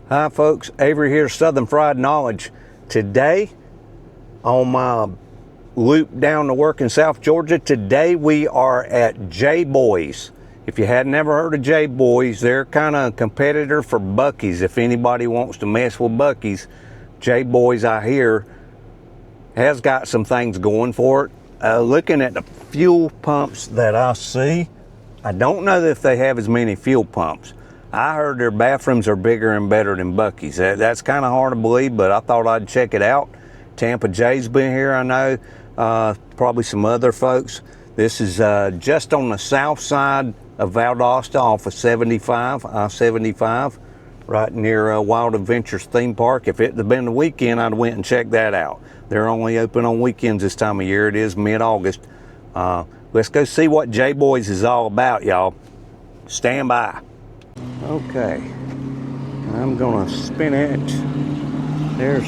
Hi folks, Avery here, Southern Fried Knowledge. Today, on my loop down to work in South Georgia, today we are at J-Boys. If you had never heard of J-Boys, they're kind of a competitor for BUC-EE'S. If anybody wants to mess with BUC-EE'S, J-Boys, I hear, has got some things going for it. Looking at the fuel pumps that I see, I don't know if they have as many fuel pumps. I heard their bathrooms are bigger and better than BUC-EE'S. That's kind of hard to believe, but I thought I'd check it out. Tampa Jay's been here, I know. Probably some other folks. This is just on the south side of Valdosta off of 75, I-75, right near Wild Adventures theme park. If it had been the weekend, I'd went and checked that out. They're only open on weekends this time of year. It is mid-August. Let's go see what J-Boys is all about, y'all. Stand by. Okay, I'm gonna spin it. There's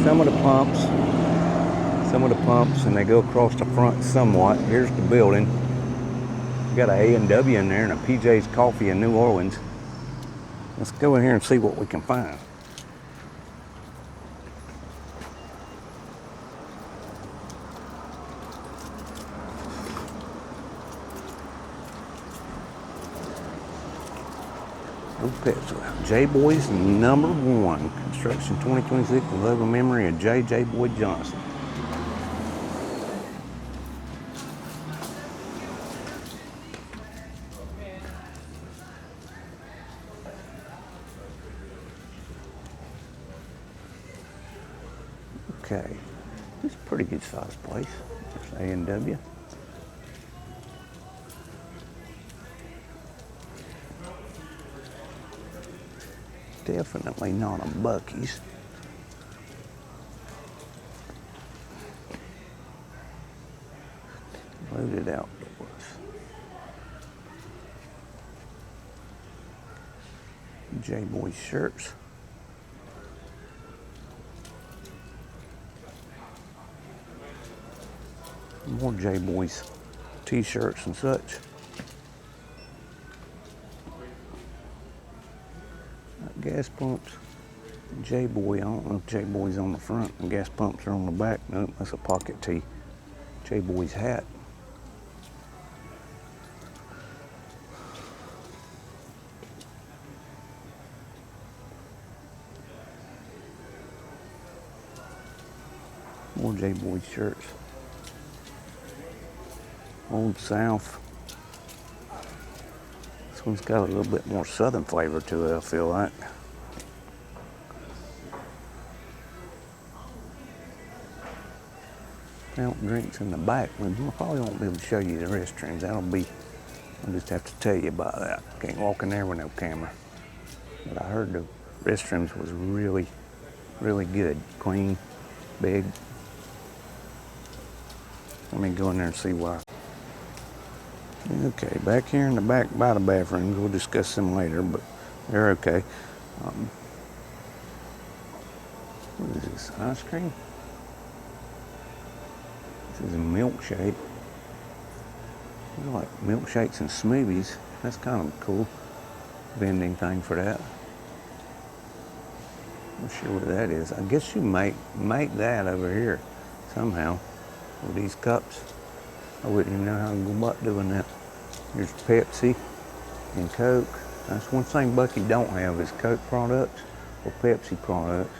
some of the pumps, and they go across the front somewhat. Here's the building. We got a A&W in there and a PJ's Coffee in New Orleans. Let's go in here and see what we can find. J-Boys number 1, construction 2026, with love and memory of J. Boyd Johnson. Okay, this is a pretty good sized place. There's A&W. Definitely not a BUC-EE'S. Loaded outdoors. J-Boys shirts. More J-Boys t-shirts and such. Gas pumps. J-Boy, I don't know if J-Boy's on the front and gas pumps are on the back. Nope, that's a pocket tee. J-Boy's hat. More J-Boy shirts. Old South. This one's got a little bit more southern flavor to it, I feel like. Fountain drinks in the back. We probably won't be able to show you the restrooms. I'll just have to tell you about that. Can't walk in there with no camera. But I heard the restrooms was really, really good. Clean, big. Let me go in there and see why. Okay, back here in the back by the bathrooms, we'll discuss them later, but they're okay. What is this, ice cream? This is a milkshake. These are like milkshakes and smoothies. That's kind of a cool vending thing for that. Not sure what that is. I guess you make that over here somehow with these cups. I wouldn't even know how to go about doing that. Here's Pepsi and Coke. That's one thing BUC-EE'S don't have is Coke products or Pepsi products.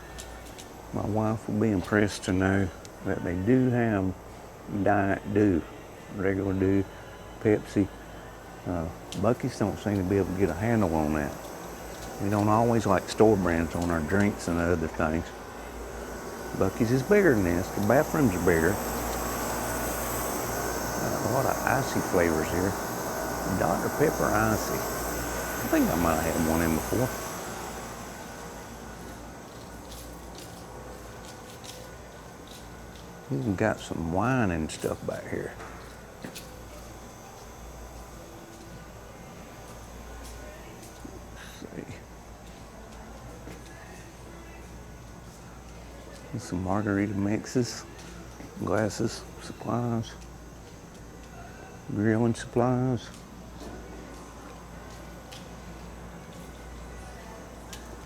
My wife will be impressed to know that they do have Diet Dew, regular Dew, Pepsi. BUC-EE'S don't seem to be able to get a handle on that. We don't always like store brands on our drinks and other things. BUC-EE'S is bigger than this. The bathrooms are bigger. A lot of icy flavors here. Dr. Pepper Icy. I think I might have had one in before. Even got some wine and stuff back here. Let's see. And some margarita mixes, glasses, supplies, grilling supplies.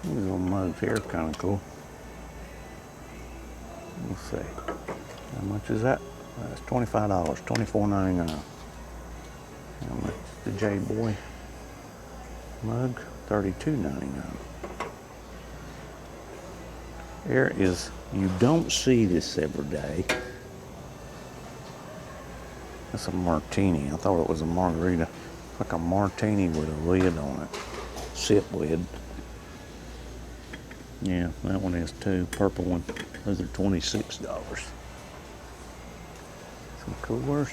These little mugs here are kind of cool. Let's see. How much is that? That's $25, $24.99. How much is the J Boy mug? $32.99. There is, you don't see this every day. That's a martini. I thought it was a margarita. It's like a martini with a lid on it. Sip lid. Yeah, that one is too. Purple one. Those are $26. Some coolers.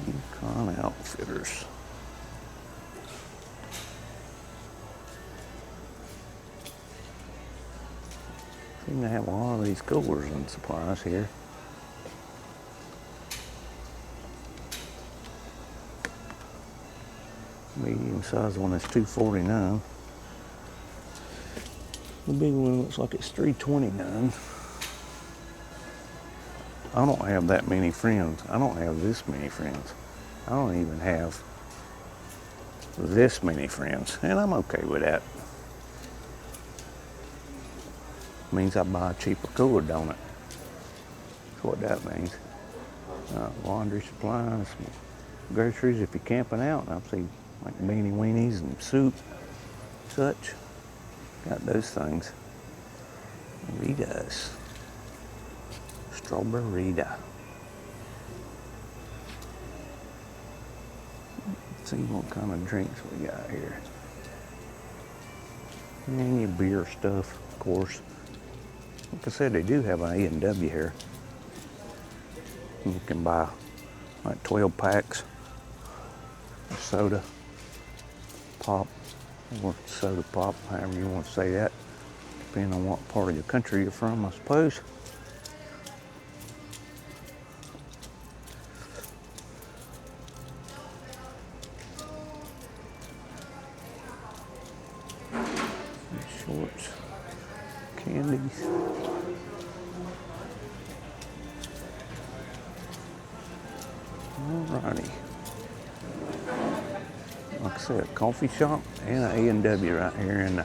Econ Outfitters. Seem to have a lot of these coolers and supplies here. Medium size one is $2.49. The big one looks like it's $3.29. I don't have that many friends. I don't have this many friends. I don't even have this many friends, and I'm okay with that. Means I buy a cheaper cooler, don't it? That's what that means. Laundry supplies, groceries if you're camping out. I've seen like beanie weenies and soup, such. Got those things. Ritas. Strawberry Rita. Let's see what kind of drinks we got here. And your beer stuff, of course. Like I said, they do have an A&W here. You can buy like 12 packs of soda pop, or soda pop, however you want to say that, depending on what part of the country you're from, I suppose. Shorts, candies. Alrighty. Like I said, a coffee shop and an A&W right here in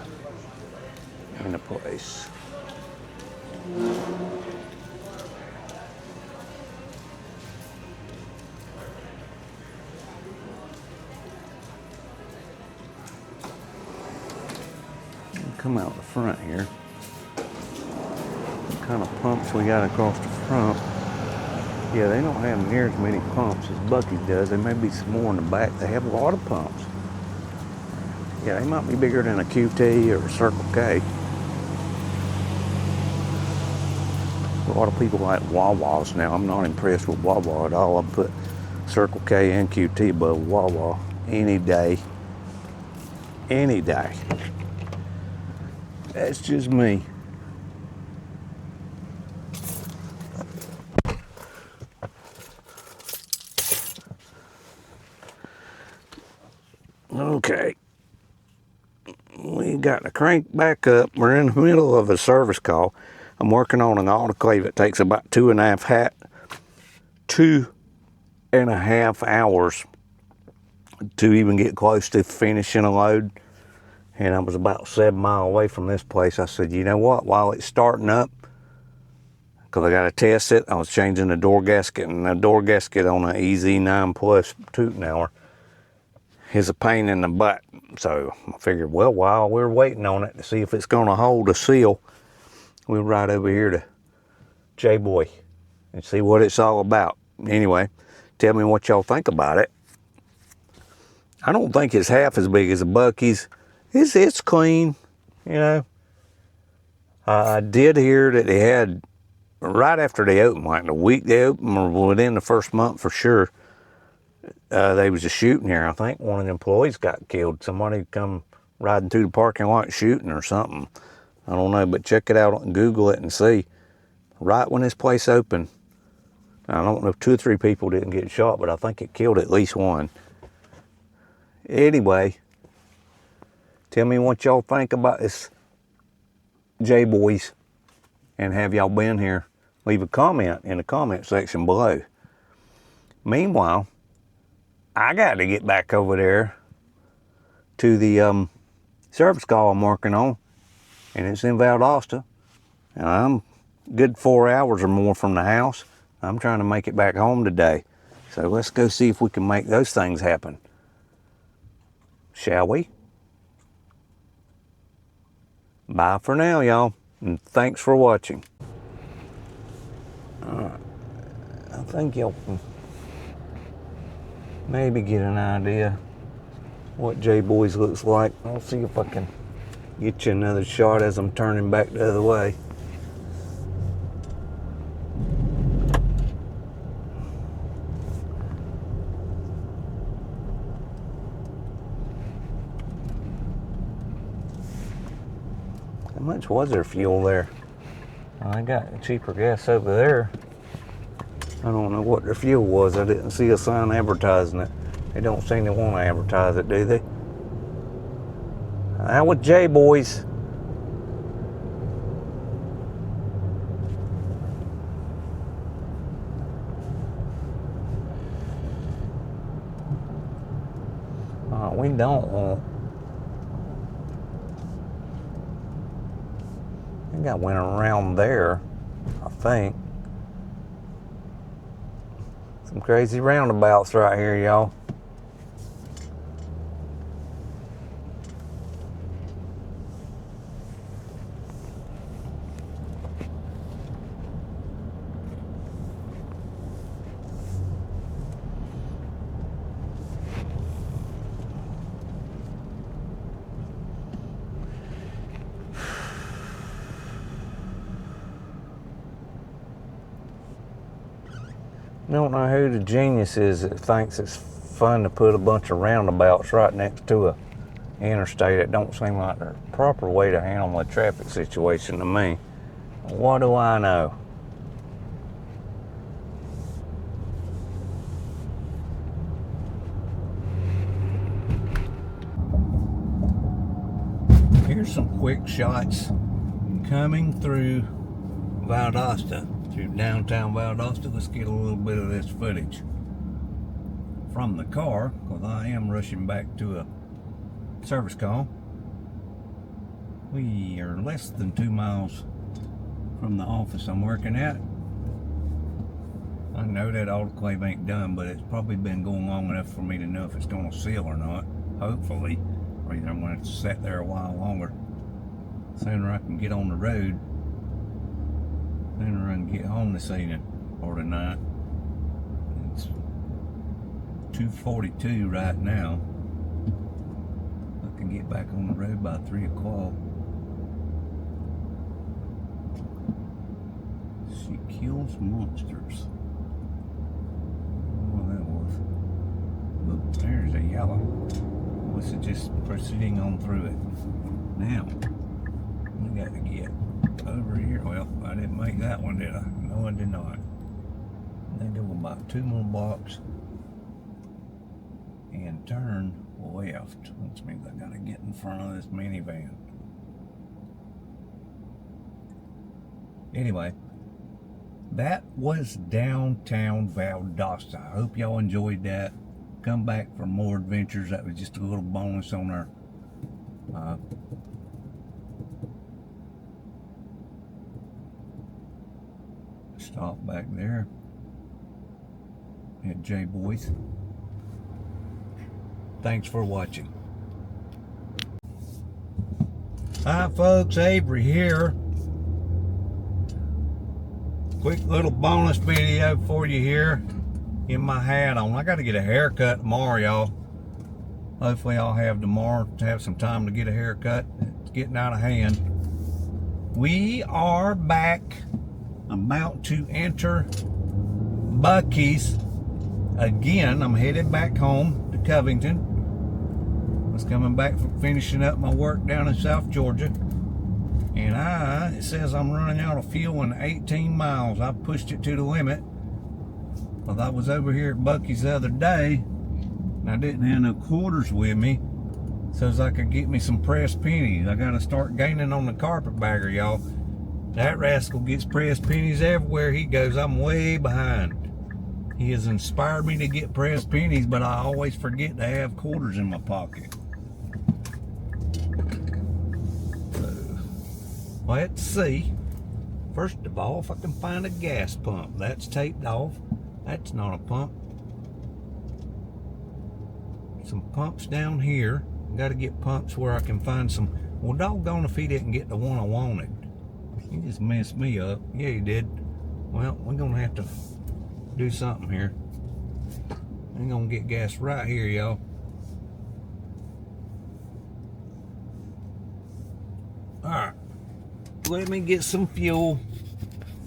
the place. Come out the front here. What kind of pumps we got across the front? Yeah, they don't have near as many pumps as BUC-EE'S does. There may be some more in the back. They have a lot of pumps. Yeah, they might be bigger than a QT or a Circle K. A lot of people like Wawa's now. I'm not impressed with Wawa at all. I put Circle K and QT above Wawa any day. Any day. That's just me. Okay. We got the crank back up. We're in the middle of a service call. I'm working on an autoclave. It takes about 2.5 hours to even get close to finishing a load. And I was about 7 miles away from this place. I said, you know what, while it's starting up, because I got to test it, I was changing the door gasket, and the door gasket on an EZ9 Plus tooting hour is a pain in the butt. So I figured, well, while we're waiting on it to see if it's going to hold a seal, we'll ride over here to J-Boy and see what it's all about. Anyway, tell me what y'all think about it. I don't think it's half as big as a BUC-EE'S. It's clean, you know. I did hear that they had, right after they opened, like the week they opened or within the first month for sure, they was a shooting here. I think one of the employees got killed. Somebody come riding through the parking lot shooting or something. I don't know, but check it out and Google it and see. Right when this place opened, I don't know if 2 or 3 people didn't get shot, but I think it killed at least one. Anyway, tell me what y'all think about this J-Boys, and have y'all been here? Leave a comment in the comment section below. Meanwhile, I got to get back over there to the service call I'm working on, and it's in Valdosta, and I'm good 4 hours or more from the house. I'm trying to make it back home today. So let's go see if we can make those things happen. Shall we? Bye for now, y'all, and thanks for watching. I think y'all can maybe get an idea what J-Boys looks like. I'll see if I can get you another shot as I'm turning back the other way. How much was their fuel there? I got cheaper gas over there. I don't know what their fuel was. I didn't see a sign advertising it. They don't seem to want to advertise it, do they? That was J-Boys. We don't want. I think I went around there, I think. Some crazy roundabouts right here, y'all. I don't know who the genius is that thinks it's fun to put a bunch of roundabouts right next to a interstate. It don't seem like the proper way to handle a traffic situation to me. What do I know? Here's some quick shots coming through Valdosta, through downtown Valdosta. Let's get a little bit of this footage from the car, because I am rushing back to a service call. We are less than 2 miles from the office I'm working at. I know that autoclave ain't done, but it's probably been going long enough for me to know if it's going to seal or not, hopefully, or either I'm going to have to sit there a while longer. The sooner I can get on the road, the sooner I can get home this evening or tonight. It's 2:42 right now. I can get back on the road by 3 o'clock. She kills monsters. Oh, that was. Look, there's a yellow. This is just proceeding on through it. Now, we got to get over here. Well, I didn't make that one, did I? No, I did not. Then go about 2 more blocks and turn left, which means I got to get in front of this minivan. Anyway, that was downtown Valdosta. I hope y'all enjoyed that. Come back for more adventures. That was just a little bonus on our stop back there at J-Boys. Thanks for watching. Hi folks, Avery here. Quick little bonus video for you here. In my hat on. I got to get a haircut tomorrow, y'all. Hopefully I'll have tomorrow to have some time to get a haircut. It's getting out of hand. We are back, about to enter BUC-EE'S again. I'm headed back home to Covington. I was coming back from finishing up my work down in South Georgia. And it says I'm running out of fuel in 18 miles. I pushed it to the limit. Well, I was over here at BUC-EE'S the other day, and I didn't have no quarters with me, so as I could get me some pressed pennies. I gotta start gaining on the carpetbagger, y'all. That rascal gets pressed pennies everywhere he goes. I'm way behind. He has inspired me to get pressed pennies, but I always forget to have quarters in my pocket. Let's see. First of all, if I can find a gas pump. That's taped off. That's not a pump. Some pumps down here. Got to get pumps where I can find some. Well, doggone if he didn't get the one I wanted. He just messed me up. Yeah, he did. Well, we're going to have to do something here. I'm going to get gas right here, y'all. Alright. Let me get some fuel.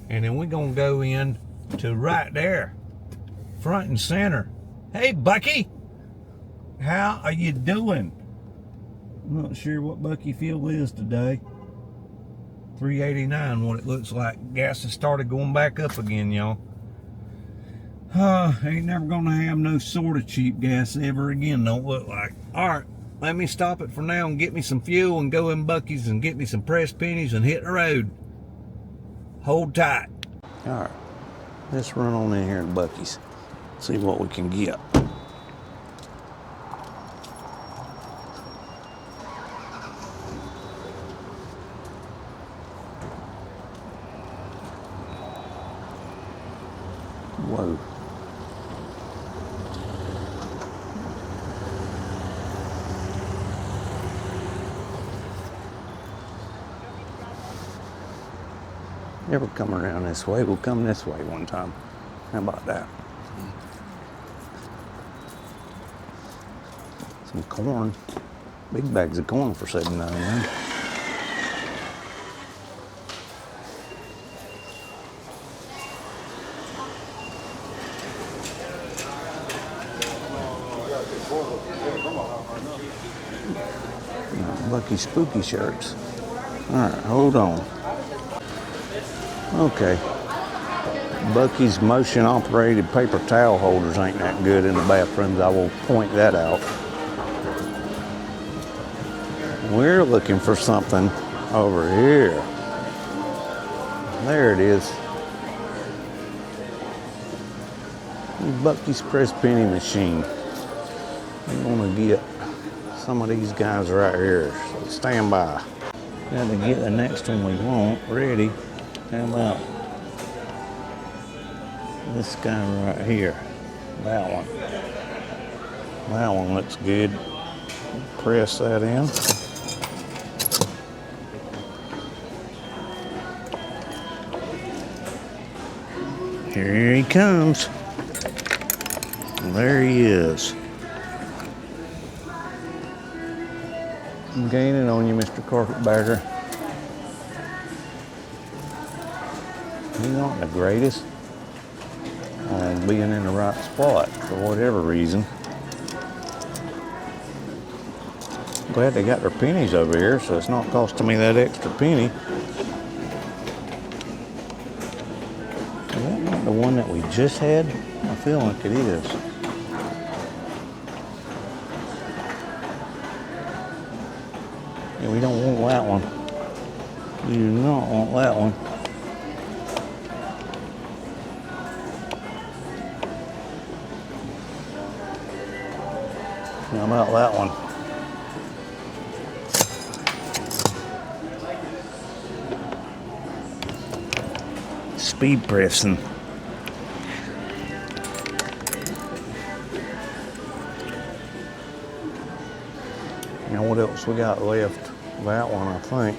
And then we're going to go in to right there. Front and center. Hey, Bucky. How are you doing? I'm not sure what Bucky fuel is today. $3.89, what it looks like. Gas has started going back up again, y'all. Ain't never gonna have no sort of cheap gas ever again, don't look like. Alright, let me stop it for now and get me some fuel and go in Bucky's and get me some pressed pennies and hit the road. Hold tight. Alright, let's run on in here to Bucky's. See what we can get. Whoa. Never come around this way. We'll come this way one time. How about that? Some corn. Big bags of corn for $7.99. Lucky spooky shirts. Alright, hold on. Okay. Bucky's motion operated paper towel holders ain't that good in the bathrooms. I will point that out. We're looking for something over here. There it is. Bucky's press penny machine. I'm gonna get some of these guys right here. So stand by. Got to get the next one we want ready. How about this guy right here? That one. That one looks good. Press that in. Here he comes. There he is. I'm gaining on you, Mr. Carpetbagger. He's not the greatest at being in the right spot for whatever reason. Glad they got their pennies over here, so it's not costing me that extra penny. Is that not the one that we just had? I feel like it is. Yeah, we don't want that one. We do not want that one. How about that one? Speed pressing. Now what else we got left? That one, I think.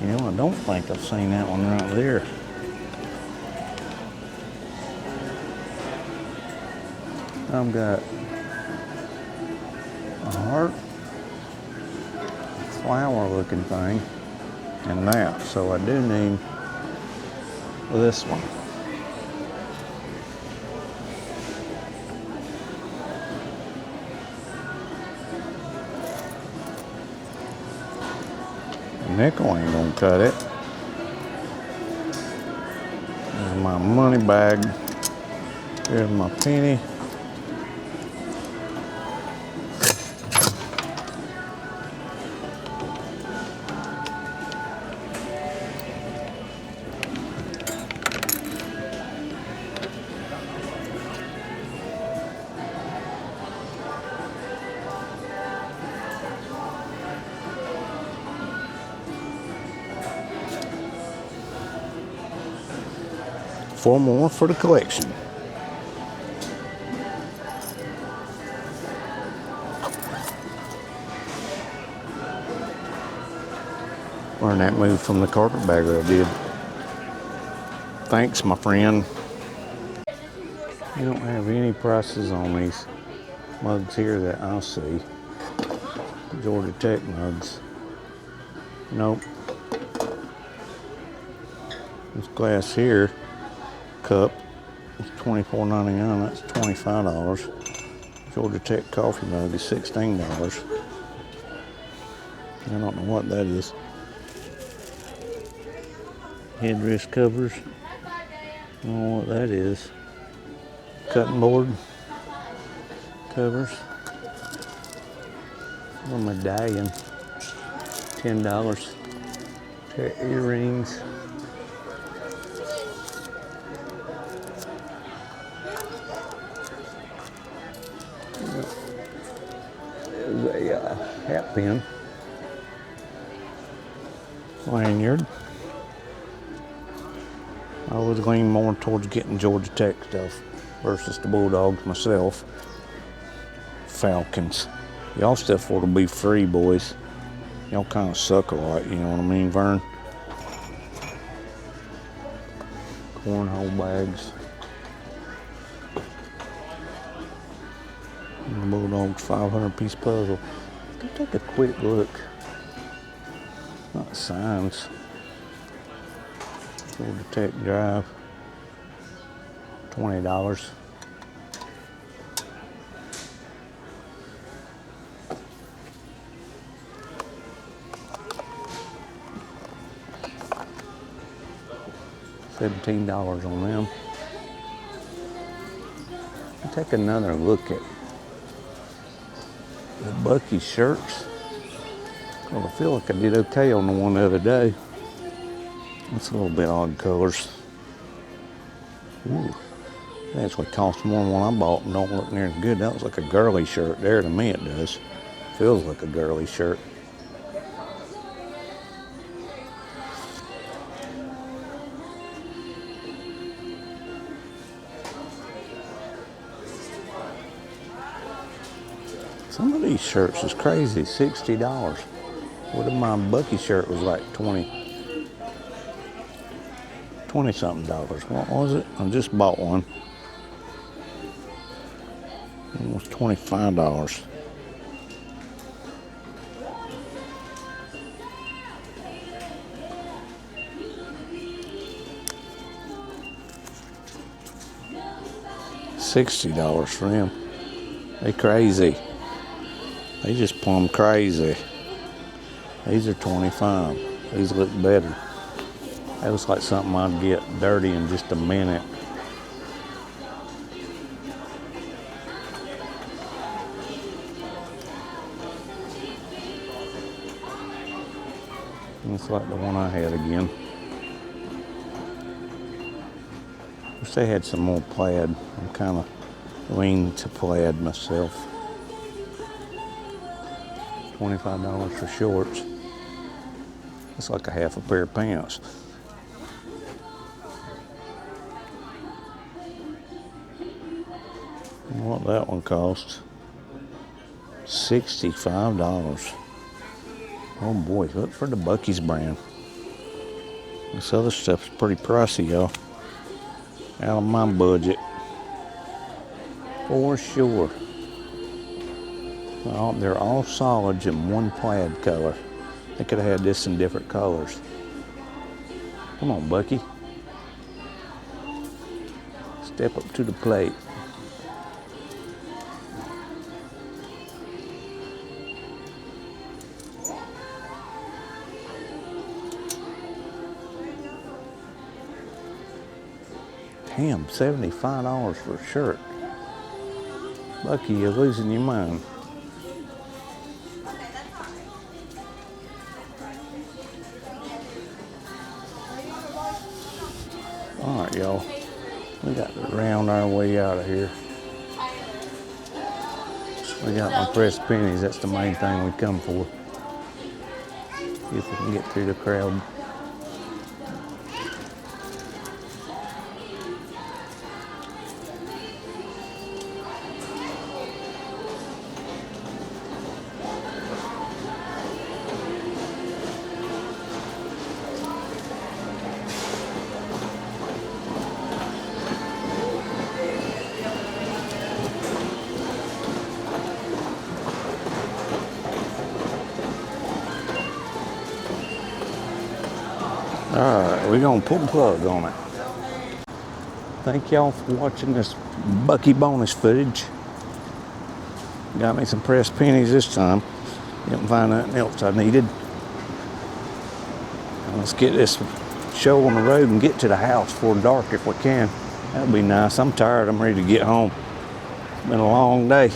You know, I don't think I've seen that one right there. I've got a heart, flower looking thing, and that. So I do need this one. A nickel ain't gonna cut it. There's my money bag. Here's my penny. 4 more for the collection. Learned that move from the carpetbagger I did. Thanks, my friend. You don't have any prices on these mugs here that I see. Georgia Tech mugs. Nope. This glass here, cup, is $24.99. That's $25. Georgia Tech coffee mug is $16. I don't know what that is. Headrest covers. I don't know what that is. Cutting board covers. A medallion. $10. Earrings. There's a hat pin. Lanyard. I was leaning more towards getting Georgia Tech stuff versus the Bulldogs myself. Falcons. Y'all stuff ought to be free, boys. Y'all kind of suck a lot, you know what I mean, Vern? Cornhole bags. And the Bulldogs 500-piece puzzle. Let's take a quick look. Not signs. Georgia Tech Drive. $20. $17 on them. I'll take another look at the BUC-EE'S shirts. Well, I feel like I did okay on the one the other day. It's a little bit odd colors. Ooh, that actually cost more than one I bought and don't look near as good. That was like a girly shirt there. To me it does. Feels like a girly shirt. Some of these shirts is crazy, $60. What if my BUC-EE'S shirt was like 20 something dollars. What was it? I just bought one. It was $25. $60 for them. They crazy. They just plumb crazy. These are $25. These look better. That looks like something I'd get dirty in just a minute. Looks like the one I had again. Wish they had some more plaid. I'm kind of leaning to plaid myself. $25 for shorts. It's like a half a pair of pants. What that one cost? $65. Oh boy, look for the BUC-EE'S brand. This other stuff's pretty pricey, y'all. Out of my budget. For sure. Well, they're all solids in one plaid color. They could have had this in different colors. Come on, BUC-EE. Step up to the plate. Damn, $75 for a shirt. BUC-EE, you're losing your mind. All right, y'all. We got to round our way out of here. We got my pressed pennies. That's the main thing we come for. If we can get through the crowd. Alright, we're gonna pull the plug on it. Thank y'all for watching this Bucky bonus footage. Got me some pressed pennies this time. Didn't find nothing else I needed. Let's get this show on the road and get to the house before dark if we can. That'd be nice. I'm tired. I'm ready to get home. It's been a long day.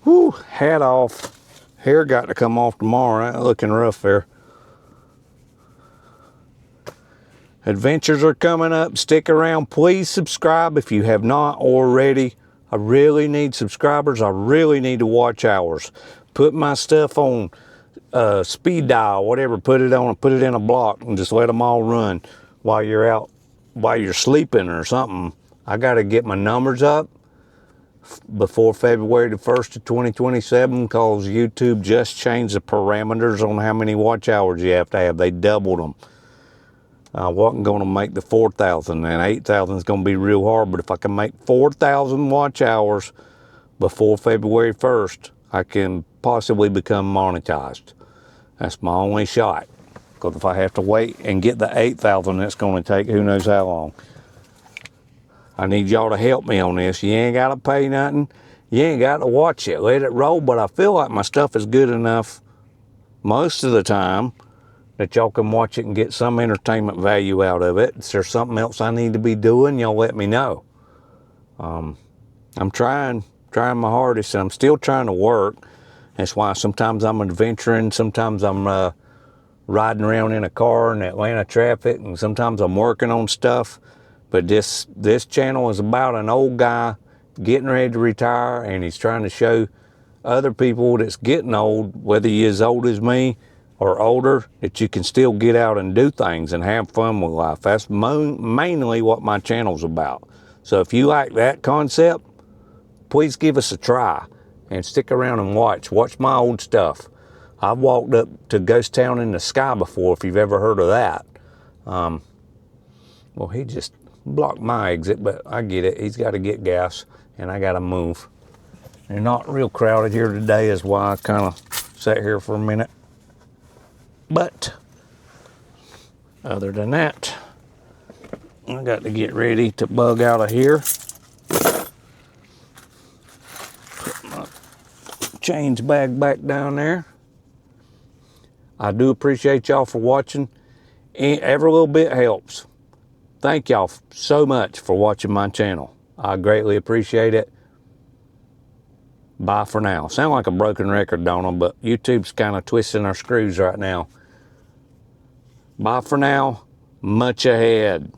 Whew, hat off. Hair got to come off tomorrow. Ain't looking rough there. Adventures are coming up. Stick around. Please subscribe if you have not already. I really need subscribers. I really need to watch hours. Put my stuff on speed dial, whatever. Put it in a block and just let them all run while you're out, while you're sleeping or something. I got to get my numbers up before February the 1st of 2027 because YouTube just changed the parameters on how many watch hours you have to have. They doubled them. I wasn't going to make the 4,000 and 8,000 is going to be real hard, but if I can make 4,000 watch hours before February 1st, I can possibly become monetized. That's my only shot. Because if I have to wait and get the 8,000, it's going to take who knows how long. I need y'all to help me on this. You ain't got to pay nothing. You ain't got to watch it. Let it roll, but I feel like my stuff is good enough most of the time that y'all can watch it and get some entertainment value out of it. If there's something else I need to be doing, y'all let me know. I'm trying my hardest, and I'm still trying to work. That's why sometimes I'm adventuring, sometimes I'm riding around in a car in Atlanta traffic, and sometimes I'm working on stuff. But this channel is about an old guy getting ready to retire, and he's trying to show other people that's getting old, whether you're as old as me or older, that you can still get out and do things and have fun with life. That's mainly what my channel's about. So if you like that concept, please give us a try and stick around and watch my old stuff. I've walked up to Ghost Town in the Sky before, if you've ever heard of that. Well, he just blocked my exit, but I get it. He's got to get gas, and I got to move. They're not real crowded here today, is why I kind of sat here for a minute. But other than that, I got to get ready to bug out of here. Put my change bag back down there. I do appreciate y'all for watching. Every little bit helps. Thank y'all so much for watching my channel. I greatly appreciate it. Bye for now. Sound like a broken record, don't I? But YouTube's kind of twisting our screws right now. Bye for now. Much ahead.